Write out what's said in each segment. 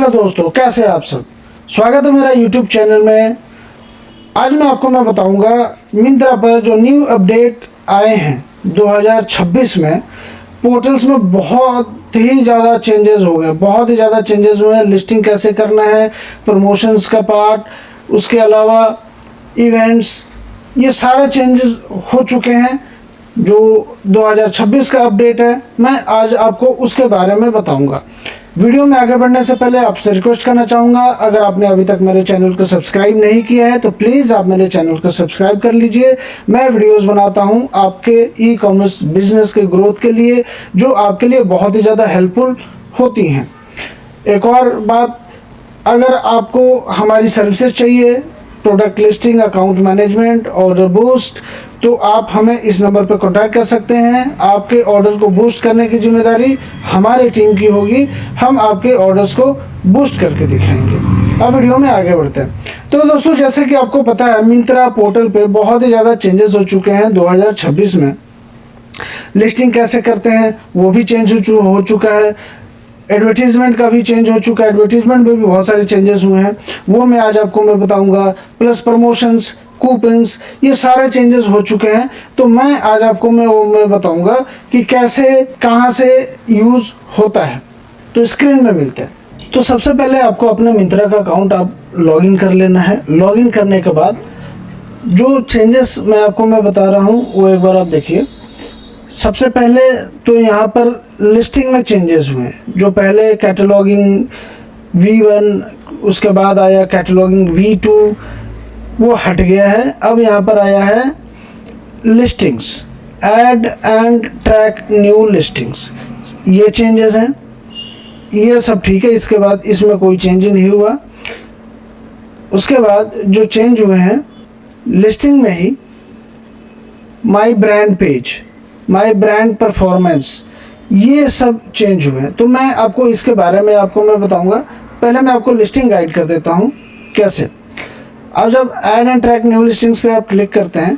नमस्कार दोस्तों, कैसे हैं आप सब। स्वागत है मेरा YouTube चैनल में। आज मैं बताऊंगा मिंत्रा पर जो न्यू अपडेट आए हैं 2026 में। पोर्टल्स में बहुत ही ज़्यादा चेंजेस हो गए, बहुत ही ज़्यादा चेंजेस हुए हैं। लिस्टिंग कैसे करना है, प्रमोशंस का पार्ट, उसके अलावा इवेंट्स, ये सारे चेंजेस हो चुके हैं। जो 2026 का अपडेट है, मैं आज आपको उसके बारे में बताऊंगा। वीडियो में आगे बढ़ने से पहले आपसे रिक्वेस्ट करना चाहूँगा, अगर आपने अभी तक मेरे चैनल को सब्सक्राइब नहीं किया है तो प्लीज़ आप मेरे चैनल को सब्सक्राइब कर लीजिए। मैं वीडियोस बनाता हूँ आपके ई कॉमर्स बिजनेस के ग्रोथ के लिए, जो आपके लिए बहुत ही ज़्यादा हेल्पफुल होती हैं। एक और बात, अगर आपको हमारी सर्विसेज चाहिए, product listing, account management, order boost, तो आप हमें इस नंबर पर कांटेक्ट कर सकते हैं। आपके ऑर्डर को बूस्ट करने की जिम्मेदारी हमारी टीम की होगी। हम आपके ऑर्डर्स को बूस्ट करके दिखाएंगे। अब वीडियो में आगे बढ़ते हैं। तो दोस्तों, जैसे कि आपको पता है, मिंत्रा पोर्टल पे बहुत ही ज़्यादा चेंजेस हो चुके हैं 2026 में। लिस्टिंग कैसे करते हैं वो भी चेंज हो चुका है। एडवर्टीजमेंट का भी चेंज हो चुका है, एडवर्टीजमेंट में भी बहुत सारे चेंजेस हुए हैं, वो मैं आज आपको बताऊंगा। प्लस प्रमोशंस, कूपन्स, ये सारे चेंजेस हो चुके हैं। तो मैं आज आपको मैं बताऊंगा कि कैसे, कहां से यूज़ होता है। तो स्क्रीन में मिलते हैं। तो सबसे पहले आपको अपने मिंत्रा का अकाउंट आप लॉगिन कर लेना है। लॉगिन करने के बाद जो चेंजेस मैं बता रहा हूँ वो एक बार आप देखिए। सबसे पहले तो यहाँ पर लिस्टिंग में चेंजेस हुए हैं। जो पहले कैटलॉगिंग V1, उसके बाद आया कैटलॉगिंग V2, वो हट गया है। अब यहाँ पर आया है listings, add and track new listings, ये चेंजेस हैं। ये सब ठीक है, इसके बाद इसमें कोई चेंज नहीं हुआ। उसके बाद जो चेंज हुए हैं लिस्टिंग में ही, my brand page, my brand performance, ये सब चेंज हुए हैं। तो मैं आपको इसके बारे में मैं बताऊंगा। पहले मैं आपको लिस्टिंग गाइड कर देता हूँ कैसे। अब जब add and track new listings पे आप क्लिक करते हैं,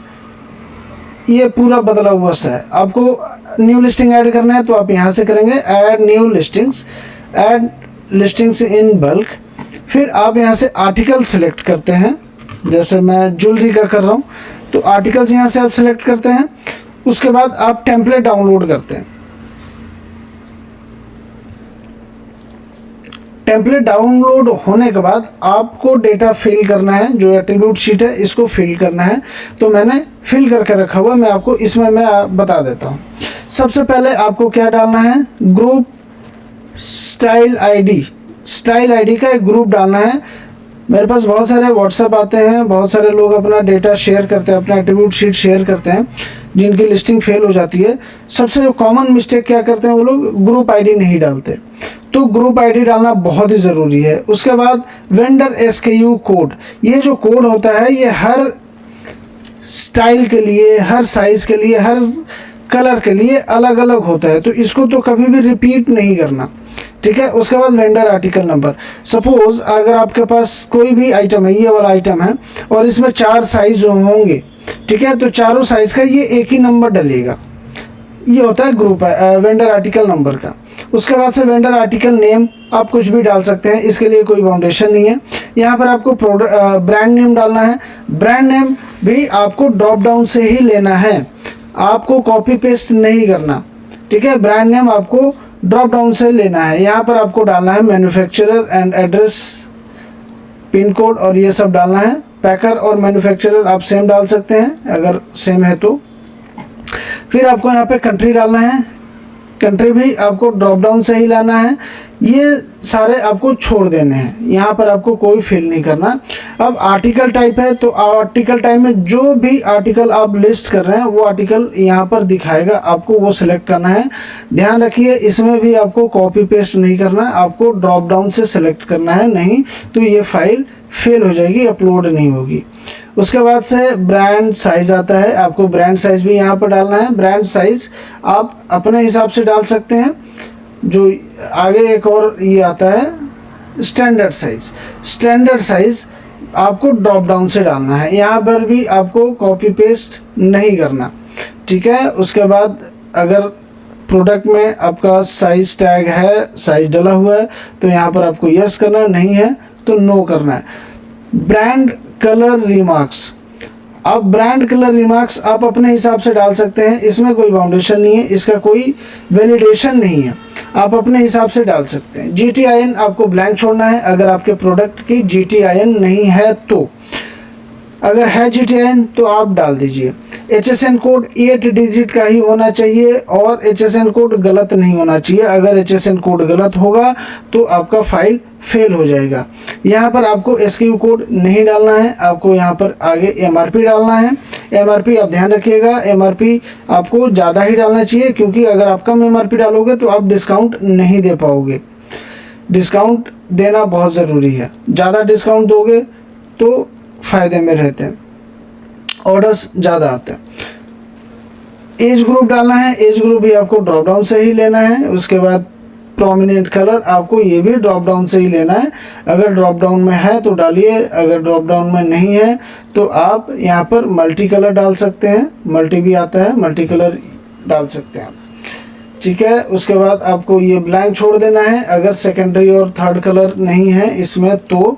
ये पूरा बदला हुआ सा है। आपको न्यू लिस्टिंग ऐड करना है तो आप यहाँ से करेंगे add new listings, add listings in bulk. फिर आप यहाँ से आर्टिकल सेलेक्ट करते हैं। जैसे मैं ज्वेलरी का कर रहा हूँ तो आर्टिकल्स यहाँ से आप सेलेक्ट करते हैं। उसके बाद आप टेम्पलेट डाउनलोड करते हैं। टेम्पलेट डाउनलोड होने के बाद आपको डेटा फिल करना है। जो एट्रीब्यूट शीट है इसको फिल करना है। तो मैंने फिल करके रखा हुआ, मैं आपको इसमें मैं बता देता हूँ। सबसे पहले आपको क्या डालना है, group style ID, style ID का एक ग्रुप डालना है। मेरे पास बहुत सारे व्हाट्सएप आते हैं, बहुत सारे लोग अपना डेटा शेयर करते हैं, अपना एट्रीब्यूट शीट शेयर करते हैं, जिनकी लिस्टिंग फेल हो जाती है। सबसे कॉमन मिस्टेक क्या करते हैं वो लोग, ग्रुप आईडी नहीं डालते। तो ग्रुप आईडी डालना बहुत ही ज़रूरी है। उसके बाद वेंडर SKU कोड, ये जो कोड होता है ये हर स्टाइल के लिए, हर साइज़ के लिए, हर कलर के लिए अलग अलग होता है। तो इसको तो कभी भी रिपीट नहीं करना, ठीक है। उसके बाद वेंडर आर्टिकल नंबर, सपोज अगर आपके पास कोई भी आइटम है, ये वाला आइटम है और इसमें 4 साइज होंगे, ठीक है, तो चारों साइज का ये एक ही नंबर डलेगा। ये होता है ग्रुप वेंडर आर्टिकल नंबर का। उसके बाद से वेंडर आर्टिकल नेम आप कुछ भी डाल सकते हैं, इसके लिए कोई बाउंडेशन नहीं है। यहाँ पर आपको ब्रांड नेम डालना है। ब्रांड नेम भी आपको ड्रॉप डाउन से ही लेना है, आपको कॉपी पेस्ट नहीं करना, ठीक है। ब्रांड नेम आपको ड्रॉप डाउन से लेना है। यहाँ पर आपको डालना है manufacturer and address, pin code और ये सब डालना है। पैकर और मैन्युफैक्चरर आप सेम डाल सकते हैं अगर सेम है तो। फिर आपको यहाँ पे कंट्री डालना है, कंट्री भी आपको ड्रॉप डाउन से ही लाना है। ये सारे आपको छोड़ देने हैं, यहाँ पर आपको कोई फिल नहीं करना। अब आर्टिकल टाइप है तो आर्टिकल टाइप में जो भी आर्टिकल आप लिस्ट कर रहे हैं वो आर्टिकल यहाँ पर दिखाएगा, आपको वो सिलेक्ट करना है। ध्यान रखिए इसमें भी आपको कॉपी पेस्ट नहीं करना, आपको ड्रॉप डाउन से सिलेक्ट करना है, नहीं तो ये फाइल फेल हो जाएगी, अपलोड नहीं होगी। उसके बाद से ब्रांड साइज आता है, आपको ब्रांड साइज भी यहाँ पर डालना है। ब्रांड साइज आप अपने हिसाब से डाल सकते हैं। जो आगे एक और ये आता है स्टैंडर्ड साइज, स्टैंडर्ड साइज आपको ड्रॉप डाउन से डालना है। यहाँ पर भी आपको कॉपी पेस्ट नहीं करना, ठीक है। उसके बाद अगर प्रोडक्ट में आपका साइज टैग है, साइज डला हुआ है तो यहाँ पर आपको यस करना है, नहीं है तो नो करना है। ब्रांड कलर रिमार्क्स, आप ब्रांड कलर रिमार्क्स आप अपने हिसाब से डाल सकते हैं, इसमें कोई बाउंडेशन नहीं है, इसका कोई वैलिडेशन नहीं है, आप अपने हिसाब से डाल सकते हैं। GTIN आपको ब्लैंक छोड़ना है अगर आपके प्रोडक्ट की GTIN नहीं है तो, अगर है GTIN तो आप डाल दीजिए। HSN कोड 8 डिजिट का ही होना चाहिए और HSN कोड गलत नहीं होना चाहिए, अगर HSN कोड गलत होगा तो आपका फाइल फेल हो जाएगा। यहाँ पर आपको SKU कोड नहीं डालना है, आपको यहाँ पर आगे MRP डालना है। MRP आप ध्यान रखिएगा, MRP आपको ज़्यादा ही डालना चाहिए क्योंकि अगर आप कम MRP डालोगे तो आप डिस्काउंट नहीं दे पाओगे। डिस्काउंट देना बहुत ज़रूरी है, ज़्यादा डिस्काउंट दोगे तो फ़ायदे में रहते हैं, ऑर्डर्स ज़्यादा आते हैं। एज ग्रुप डालना है, एज ग्रुप भी आपको ड्रॉप डाउन से ही लेना है। उसके बाद प्रोमिनेंट कलर आपको ये भी ड्रॉप डाउन से ही लेना है, अगर ड्रॉप डाउन में है तो डालिए, अगर ड्रॉप डाउन में नहीं है तो आप यहाँ पर मल्टी कलर डाल सकते हैं, मल्टी भी आता है, मल्टी कलर डाल सकते हैं, ठीक है। उसके बाद आपको ये ब्लैंक छोड़ देना है, अगर सेकेंडरी और थर्ड कलर नहीं है इसमें तो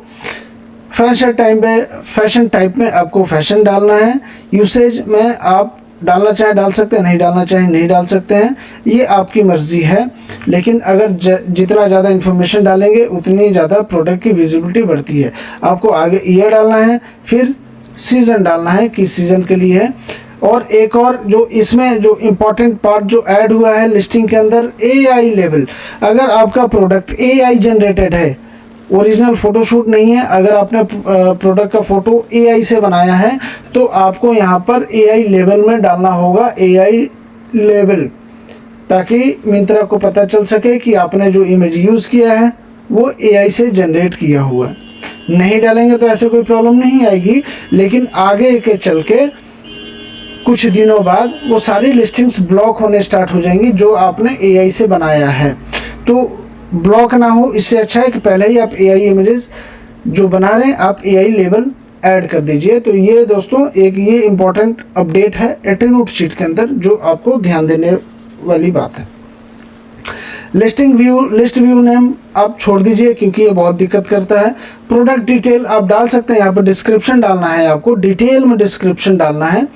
फैशन टाइप में आपको फैशन डालना है। यूसेज में आप डालना चाहे डाल सकते हैं, नहीं डालना चाहे नहीं डाल सकते हैं, ये आपकी मर्ज़ी है। लेकिन अगर जितना ज़्यादा इन्फॉर्मेशन डालेंगे उतनी ज़्यादा प्रोडक्ट की विजिबिलिटी बढ़ती है। आपको आगे ईयर डालना है, फिर सीज़न डालना है कि सीज़न के लिए है। और एक और जो इसमें जो इम्पोर्टेंट पार्ट जो ऐड हुआ है लिस्टिंग के अंदर, AI लेबल। अगर आपका प्रोडक्ट AI जनरेटेड है, ओरिजिनल फ़ोटोशूट नहीं है, अगर आपने प्रोडक्ट का फ़ोटो AI से बनाया है तो आपको यहाँ पर AI लेबल में डालना होगा, AI लेबल, ताकि मिंत्रा को पता चल सके कि आपने जो इमेज यूज़ किया है वो AI से जनरेट किया हुआ है। नहीं डालेंगे तो ऐसे कोई प्रॉब्लम नहीं आएगी, लेकिन आगे के चल के कुछ दिनों बाद वो सारी लिस्टिंग्स ब्लॉक होने स्टार्ट हो जाएंगी जो आपने AI से बनाया है। तो ब्लॉक ना हो, इससे अच्छा है कि पहले ही आप AI इमेजेस जो बना रहे हैं आप AI लेबल ऐड कर दीजिए। तो ये दोस्तों एक ये इम्पॉर्टेंट अपडेट है एट्रीब्यूट शीट के अंदर जो आपको ध्यान देने वाली बात है। लिस्ट व्यू नेम आप छोड़ दीजिए क्योंकि ये बहुत दिक्कत करता है। प्रोडक्ट डिटेल आप डाल सकते हैं, यहाँ पर डिस्क्रिप्शन डालना है, आपको डिटेल में डिस्क्रिप्शन डालना है।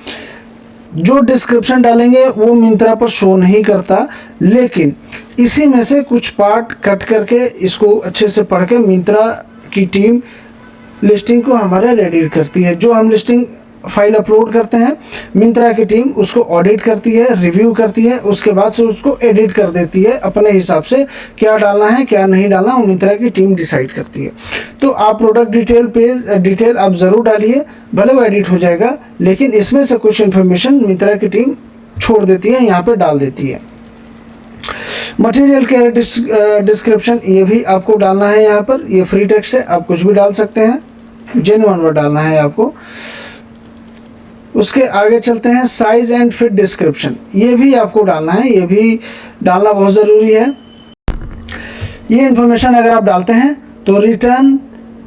जो डिस्क्रिप्शन डालेंगे वो मिंत्रा पर शो नहीं करता, लेकिन इसी में से कुछ पार्ट कट करके इसको अच्छे से पढ़ के मिंत्रा की टीम लिस्टिंग को हमारे रेडी करती है। जो हम लिस्टिंग फाइल अपलोड करते हैं मिंत्रा की टीम उसको ऑडिट करती है, रिव्यू करती है, उसके बाद से उसको एडिट कर देती है अपने हिसाब से, क्या डालना है क्या नहीं डालना वो मिंत्रा की टीम डिसाइड करती है। तो आप प्रोडक्ट डिटेल आप ज़रूर डालिए, भले वो एडिट हो जाएगा, लेकिन इसमें से कुछ इन्फॉर्मेशन मिंत्रा की टीम छोड़ देती है, यहाँ पर डाल देती है। मटेरियल केयर डिस्क्रिप्शन ये भी आपको डालना है, यहाँ पर ये फ्री टेक्स्ट है, आप कुछ भी डाल सकते हैं, जेन्युइन वर्ड डालना है आपको। उसके आगे चलते हैं, साइज एंड फिट डिस्क्रिप्शन, ये भी आपको डालना है, ये भी डालना बहुत ज़रूरी है। ये इन्फॉर्मेशन अगर आप डालते हैं तो रिटर्न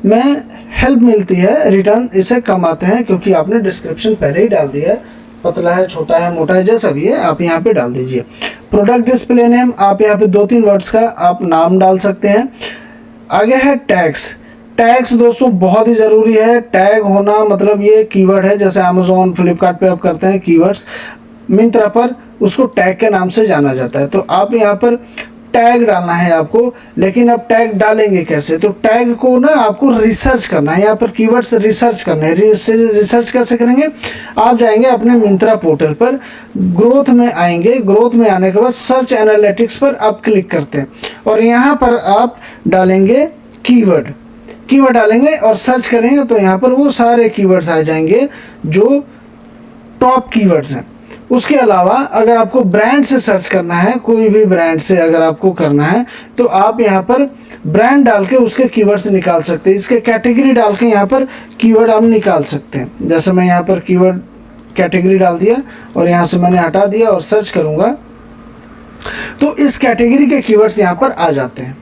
में हेल्प मिलती है, रिटर्न इससे कम आते हैं क्योंकि आपने डिस्क्रिप्शन पहले ही डाल दिया है, पतला है छोटा है मोटा है जैसा भी है आप यहाँ पे डाल दीजिए। प्रोडक्ट डिस्प्ले नेम आप यहाँ पे 2-3 वर्ड्स का आप नाम डाल सकते हैं। आगे है टैग्स। टैग्स दोस्तों बहुत ही ज़रूरी है, टैग होना मतलब ये कीवर्ड है, जैसे अमेज़ॉन फ्लिपकार्ट पे आप करते हैं कीवर्ड्स, मिंत्रा पर उसको टैग के नाम से जाना जाता है। तो आप यहाँ पर टैग डालना है आपको, लेकिन अब टैग डालेंगे कैसे, तो टैग को ना आपको रिसर्च करना है, यहाँ पर कीवर्ड्स रिसर्च करना है। रिसर्च कैसे करेंगे, आप जाएंगे अपने मिंत्रा पोर्टल पर, ग्रोथ में आएंगे, ग्रोथ में आने के बाद सर्च एनालिटिक्स पर आप क्लिक करते हैं और यहाँ पर आप डालेंगे कीवर्ड डालेंगे और सर्च करेंगे तो यहाँ पर वो सारे कीवर्ड्स आ जाएंगे जो टॉप कीवर्ड्स हैं। उसके अलावा अगर आपको ब्रांड से सर्च करना है, कोई भी ब्रांड से अगर आपको करना है तो आप यहाँ पर ब्रांड डाल के उसके कीवर्ड्स निकाल सकते हैं, इसके कैटेगरी डाल के यहाँ पर कीवर्ड आप निकाल सकते हैं। जैसे मैं यहाँ पर कीवर्ड कैटेगरी डाल दिया और यहाँ से मैंने हटा दिया और सर्च करूँगा तो इस कैटेगरी के कीवर्ड्स यहाँ पर आ जाते हैं।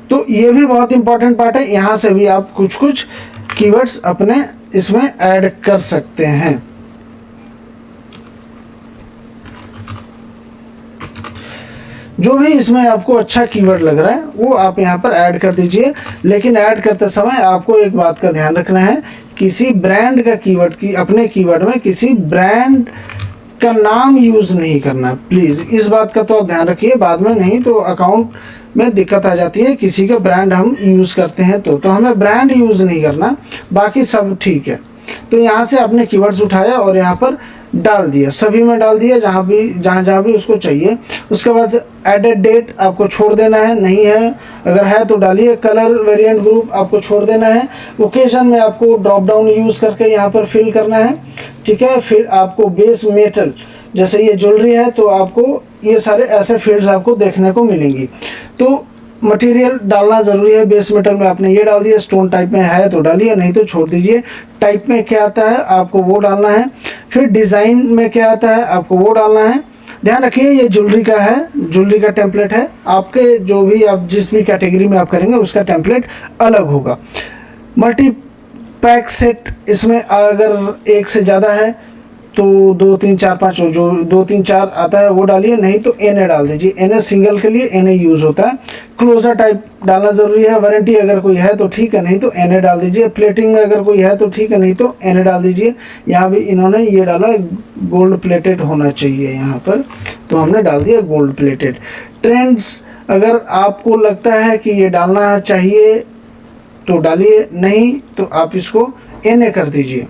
तो ये भी बहुत इंपॉर्टेंट पार्ट है, यहाँ से भी आप कुछ कीवर्ड्स अपने इसमें ऐड कर सकते हैं। जो भी इसमें आपको अच्छा कीवर्ड लग रहा है वो आप यहाँ पर ऐड कर दीजिए। लेकिन ऐड करते समय आपको एक बात का ध्यान रखना है, किसी ब्रांड का कीवर्ड की अपने कीवर्ड में किसी ब्रांड का नाम यूज़ नहीं करना प्लीज़। इस बात का तो आप ध्यान रखिए, बाद में नहीं तो अकाउंट में दिक्कत आ जाती है। किसी का ब्रांड हम यूज़ करते हैं तो हमें ब्रांड यूज़ नहीं करना, बाकी सब ठीक है। तो यहाँ से आपने कीवर्ड्स उठाया और यहाँ पर डाल दिया, सभी में डाल दिया जहाँ भी उसको चाहिए। उसके बाद एडेड डेट आपको छोड़ देना है, नहीं है अगर है तो डालिए। कलर वेरिएंट ग्रुप आपको छोड़ देना है। ओकेजन में आपको ड्रॉप डाउन यूज़ करके यहाँ पर फिल करना है, ठीक है। फिर आपको बेस मेटल, जैसे ये ज्वेलरी है तो आपको ये सारे ऐसे फील्ड्स आपको देखने को मिलेंगी। तो मटेरियल डालना ज़रूरी है। बेस मेटल में आपने ये डाल दिया, स्टोन टाइप में है तो डालिए, नहीं तो छोड़ दीजिए। टाइप में क्या आता है आपको वो डालना है। फिर डिज़ाइन में क्या आता है आपको वो डालना है। ध्यान रखिए ये ज्वेलरी का है, ज्वेलरी का टेम्पलेट है। आपके जो भी आप जिस भी कैटेगरी में आप करेंगे उसका टेम्पलेट अलग होगा। मल्टी पैक सेट, इसमें अगर एक से ज़्यादा है तो 2 3 4 5 जो 2 3 4 आता है वो डालिए, नहीं तो एनए डाल दीजिए। एनए सिंगल के लिए एनए यूज़ होता है। क्लोजर टाइप डालना ज़रूरी है। वारंटी अगर कोई है तो ठीक है, नहीं तो एनए डाल दीजिए। प्लेटिंग में अगर कोई है तो ठीक है, नहीं तो एनए डाल दीजिए। यहाँ भी इन्होंने ये डाला गोल्ड प्लेटेड होना चाहिए यहाँ पर, तो हमने डाल दिया गोल्ड प्लेटेड। ट्रेंड्स अगर आपको लगता है कि ये डालना चाहिए तो डालिए, नहीं तो आप इसको एनए कर दीजिए।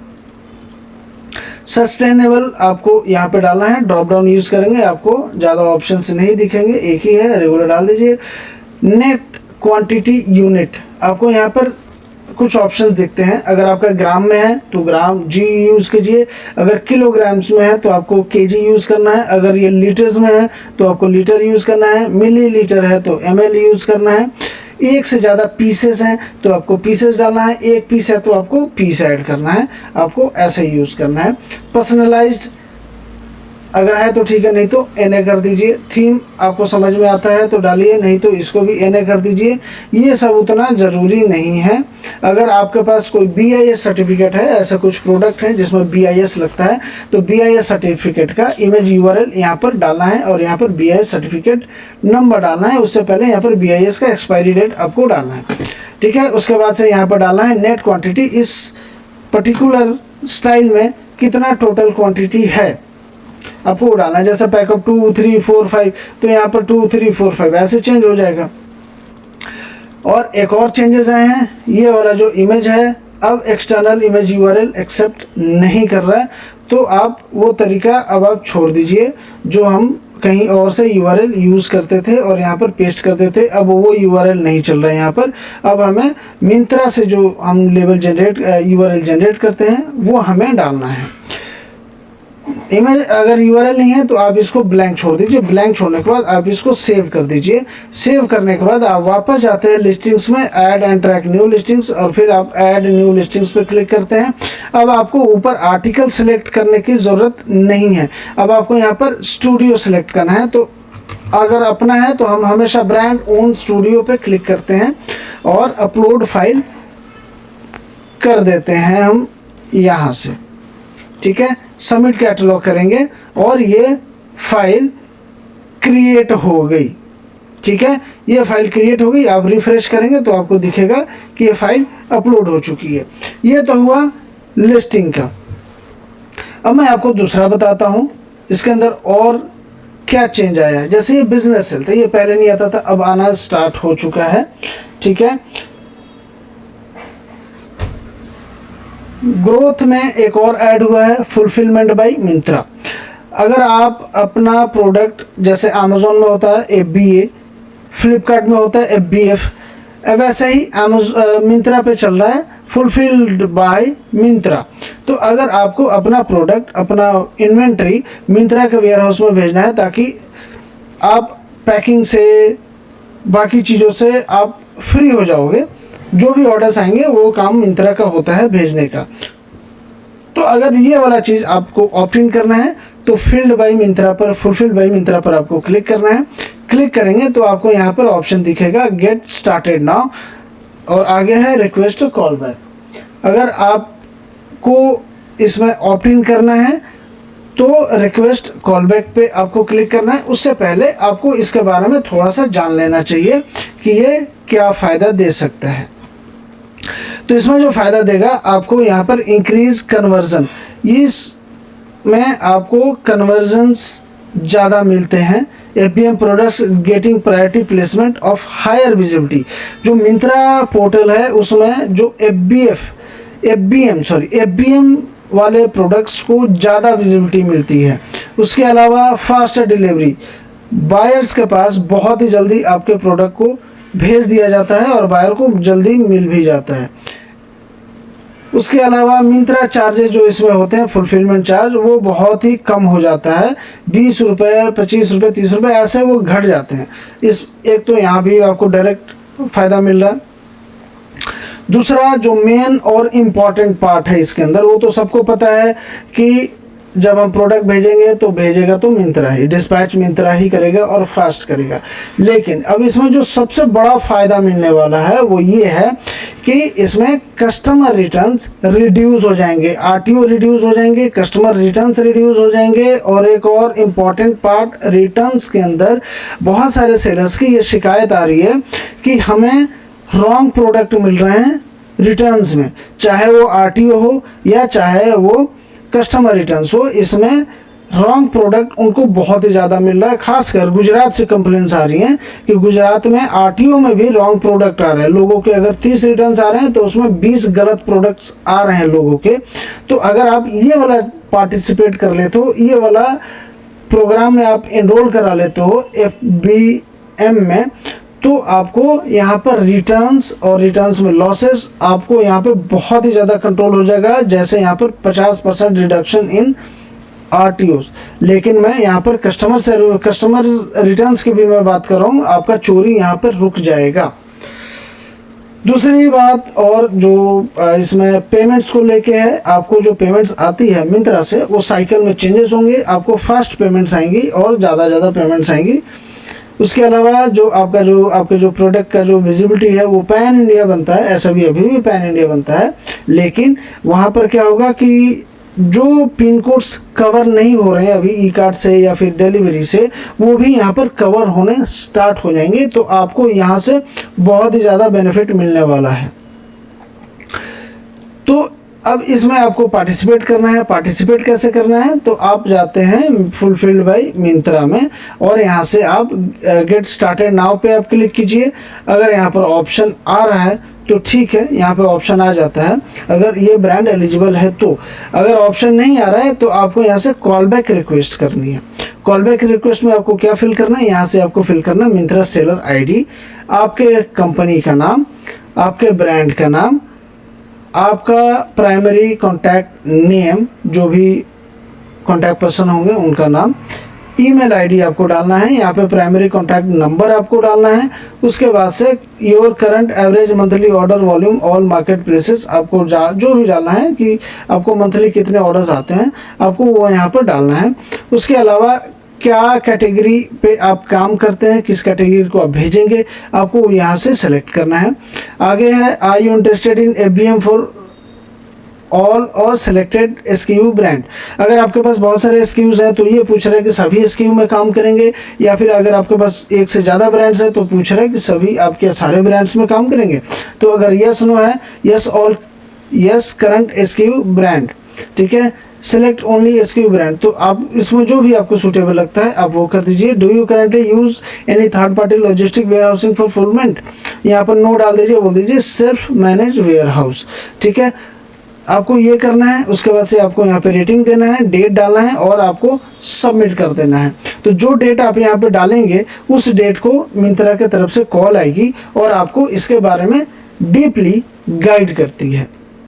सस्टेनेबल आपको यहाँ पे डालना है। ड्रॉप डाउन यूज़ करेंगे, आपको ज़्यादा ऑप्शंस नहीं दिखेंगे, एक ही है, रेगुलर डाल दीजिए। नेट क्वांटिटी यूनिट, आपको यहाँ पर कुछ ऑप्शंस दिखते हैं। अगर आपका ग्राम में है तो ग्राम जी यूज़ कीजिए, अगर किलोग्राम्स में है तो आपको केजी यूज़ करना है, अगर ये लीटर्स में है तो आपको लीटर यूज़ करना है, मिली लीटर है तो ml यूज़ करना है। एक से ज़्यादा पीसेस हैं तो आपको पीसेस डालना है, एक पीस है तो आपको पीस ऐड करना है, आपको ऐसे यूज़ करना है। पर्सनलाइज्ड अगर है तो ठीक है, नहीं तो एनए कर दीजिए। थीम आपको समझ में आता है तो डालिए, नहीं तो इसको भी एनए कर दीजिए। ये सब उतना ज़रूरी नहीं है। अगर आपके पास कोई BIS सर्टिफिकेट है, ऐसा कुछ प्रोडक्ट है जिसमें BIS लगता है, तो BIS सर्टिफिकेट का इमेज URL यहाँ पर डालना है और यहाँ पर BIS सर्टिफिकेट नंबर डालना है। उससे पहले यहाँ पर BIS का एक्सपायरी डेट आपको डालना है, ठीक है। उसके बाद से यहाँ पर डालना है नेट क्वान्टिटी, इस पर्टिकुलर स्टाइल में कितना टोटल क्वान्टिटी है आपको वो डालना है। जैसे पैकअप 2 3 4 5 तो यहाँ पर 2 3 4 5 ऐसे चेंज हो जाएगा। और एक और चेंजेस आए हैं, ये वाला जो इमेज है अब एक्सटर्नल इमेज URL एक्सेप्ट नहीं कर रहा है, तो आप वो तरीका अब आप छोड़ दीजिए जो हम कहीं और से URL यूज़ करते थे और यहाँ पर पेस्ट करते थे। अब वो URL नहीं चल रहा है यहाँ पर। अब हमें मिंत्रा से जो हम लेबल URL जनरेट करते हैं वो हमें डालना है। इमेज अगर URL नहीं है तो आप इसको ब्लैंक छोड़ दीजिए। ब्लैंक छोड़ने के बाद आप इसको सेव कर दीजिए। सेव करने के बाद आप वापस जाते हैं लिस्टिंग्स में, add and track new listings, और फिर आप ऐड न्यू लिस्टिंग्स पर क्लिक करते हैं। अब आपको ऊपर आर्टिकल सेलेक्ट करने की ज़रूरत नहीं है। अब आपको यहाँ पर स्टूडियो सेलेक्ट करना है। तो अगर अपना है तो हम हमेशा ब्रांड ओन स्टूडियो पे क्लिक करते हैं और अपलोड फाइल कर देते हैं हम यहाँ से, ठीक है। सबमिट कैटलॉग करेंगे और ये फाइल क्रिएट हो गई, ठीक है। ये फाइल क्रिएट हो गई। आप रिफ्रेश करेंगे तो आपको दिखेगा कि ये फाइल अपलोड हो चुकी है। ये तो हुआ लिस्टिंग का। अब मैं आपको दूसरा बताता हूँ इसके अंदर और क्या चेंज आया है। जैसे ये बिजनेस सेल था, ये पहले नहीं आता था, अब आना स्टार्ट हो चुका है, ठीक है। ग्रोथ में एक और ऐड हुआ है, फुलफिलमेंट बाय मिंत्रा। अगर आप अपना प्रोडक्ट, जैसे अमेज़ॉन में होता है FBA, फ्लिपकार्ट में होता है FBF, वैसे ही मिंत्रा पे चल रहा है फुलफिल्ड बाय मिंत्रा। तो अगर आपको अपना प्रोडक्ट, अपना इन्वेंट्री मिंत्रा के वेयर हाउस में भेजना है ताकि आप पैकिंग से, बाकी चीज़ों से आप फ्री हो जाओगे, जो भी ऑर्डर्स आएंगे वो काम मिंत्रा का होता है भेजने का। तो अगर ये वाला चीज़ आपको ऑप्ट इन करना है तो फील्ड बाय मिंत्रा पर, फुलफिल्ड बाय मिंत्रा पर आपको क्लिक करना है। क्लिक करेंगे तो आपको यहाँ पर ऑप्शन दिखेगा गेट स्टार्टेड नाउ, और आगे है रिक्वेस्ट कॉल बैक। अगर आपको इसमें ऑप्ट इन करना है तो रिक्वेस्ट कॉल बैक पे आपको क्लिक करना है। उससे पहले आपको इसके बारे में थोड़ा सा जान लेना चाहिए कि ये क्या फ़ायदा दे सकता है। तो इसमें जो फ़ायदा देगा आपको यहाँ पर इंक्रीज कन्वर्जन, इसमें आपको कन्वर्जन्स ज़्यादा मिलते हैं। FBM products getting priority placement of higher visibility. जो मिंत्रा पोर्टल है उसमें जो FBM वाले प्रोडक्ट्स को ज़्यादा विजिबिलिटी मिलती है। उसके अलावा फास्टर डिलीवरी, बायर्स के पास बहुत ही जल्दी आपके प्रोडक्ट को भेज दिया जाता है और बायर को जल्दी मिल भी जाता है। उसके अलावा मिंत्रा चार्जेस जो इसमें होते हैं, फुलफिलमेंट चार्ज, वो बहुत ही कम हो जाता है। 20 रुपये, 25 रुपये, 30 रुपये ऐसे वो घट जाते हैं। इस एक तो यहाँ भी आपको डायरेक्ट फ़ायदा मिल रहा है। दूसरा जो मेन और इम्पॉर्टेंट पार्ट है इसके अंदर, वो तो सबको पता है कि जब हम प्रोडक्ट भेजेंगे तो भेजेगा तो मिंत्रा ही, डिस्पैच मिंत्रा ही करेगा और फास्ट करेगा। लेकिन अब इसमें जो सबसे बड़ा फ़ायदा मिलने वाला है वो ये है कि इसमें कस्टमर रिटर्न्स रिड्यूस हो जाएंगे, RTO रिड्यूस हो जाएंगे, कस्टमर रिटर्न्स रिड्यूस हो जाएंगे। और एक और इम्पॉर्टेंट पार्ट, रिटर्न्स के अंदर बहुत सारे सेलर्स की ये शिकायत आ रही है कि हमें रॉन्ग प्रोडक्ट मिल रहे हैं रिटर्न्स में, चाहे वो RTO हो या चाहे वो कस्टमर रिटर्न्स हो। इसमें रॉन्ग प्रोडक्ट उनको बहुत ही ज़्यादा मिल रहा है। खासकर गुजरात से कंप्लेंट्स आ रही हैं कि गुजरात में RTO में भी रॉन्ग प्रोडक्ट आ रहे हैं। लोगों के अगर 30 रिटर्न्स आ रहे हैं तो उसमें 20 गलत प्रोडक्ट्स आ रहे हैं लोगों के। तो अगर आप ये वाला पार्टिसिपेट कर लेते हो, ये वाला प्रोग्राम में आप एनरोल करा लेते हो FBM में, तो आपको यहाँ पर रिटर्न्स और रिटर्न्स में लॉसेस आपको यहाँ पे बहुत ही ज़्यादा कंट्रोल हो जाएगा। जैसे यहाँ पर 50% रिडक्शन इन RTOs। लेकिन मैं यहाँ पर कस्टमर रिटर्न्स की भी मैं बात कर रहा हूँ, आपका चोरी यहाँ पर रुक जाएगा। दूसरी बात और जो इसमें पेमेंट्स को लेके है, आपको जो पेमेंट्स आती है मिंत्रा से वो साइकिल में चेंजेस होंगे, आपको फास्ट पेमेंट्स आएंगी और ज़्यादा पेमेंट्स आएंगी। उसके अलावा जो आपके जो प्रोडक्ट का जो विजिबिलिटी है वो पैन इंडिया बनता है, ऐसा भी अभी भी पैन इंडिया बनता है। लेकिन वहाँ पर क्या होगा कि जो पिन कोड्स कवर नहीं हो रहे हैं अभी ई कार्ड से या फिर डिलीवरी से, वो भी यहाँ पर कवर होने स्टार्ट हो जाएंगे। तो आपको यहाँ से बहुत ही ज़्यादा बेनिफिट मिलने वाला है। तो अब इसमें आपको पार्टिसिपेट करना है। पार्टिसिपेट कैसे करना है, तो आप जाते हैं फुलफिल्ड बाय मिंत्रा में और यहाँ से आप गेट स्टार्टेड नाउ पे आप क्लिक कीजिए। अगर यहाँ पर ऑप्शन आ रहा है तो ठीक है, यहाँ पे ऑप्शन आ जाता है अगर ये ब्रांड एलिजिबल है तो। अगर ऑप्शन नहीं आ रहा है तो आपको यहाँ से कॉल बैक रिक्वेस्ट करनी है। कॉल बैक रिक्वेस्ट में आपको क्या फिल करना है, यहाँ से आपको फिल करना है मिंत्रा सेलर ID, आपके कंपनी का नाम, आपके ब्रांड का नाम, आपका प्राइमरी कॉन्टैक्ट नेम, जो भी कॉन्टैक्ट पर्सन होंगे उनका नाम, ईमेल ID आपको डालना है, यहाँ पे प्राइमरी कॉन्टैक्ट नंबर आपको डालना है। उसके बाद से your current average monthly order volume all market places आपको जो भी डालना है कि आपको मंथली कितने ऑर्डर्स आते हैं आपको वो यहाँ पर डालना है। उसके अलावा क्या कैटेगरी पे आप काम करते हैं, किस कैटेगरी को आप भेजेंगे, आपको यहाँ से सेलेक्ट करना है। आगे है are you interested in FBM for all और सिलेक्टेड SKU ब्रांड। अगर आपके पास बहुत सारे SKUs हैं तो ये पूछ रहा है कि सभी SKU में काम करेंगे, या फिर अगर आपके पास एक से ज़्यादा ब्रांड्स है तो पूछ रहा है कि सभी आपके सारे ब्रांड्स में काम करेंगे। तो अगर यस नो है, yes all, yes current SKU brand, ठीक है, सेलेक्ट ओनली SKU ब्रांड। तो आप इसमें जो भी आपको सूटेबल लगता है आप वो कर दीजिए। Do you currently use any third party logistic warehousing for fulfilment, यहाँ पर नो डाल दीजिए, बोल दीजिए सेल्फ मैनेज वेयर हाउस, ठीक है। आपको ये करना है। उसके बाद से आपको यहाँ पे रेटिंग देना है, डेट डालना है और आपको सबमिट कर देना है। तो जो डेट आप यहाँ पे डालेंगे उस डेट को मिंत्रा के तरफ से कॉल आएगी और आपको इसके बारे में डीपली गाइड करती है।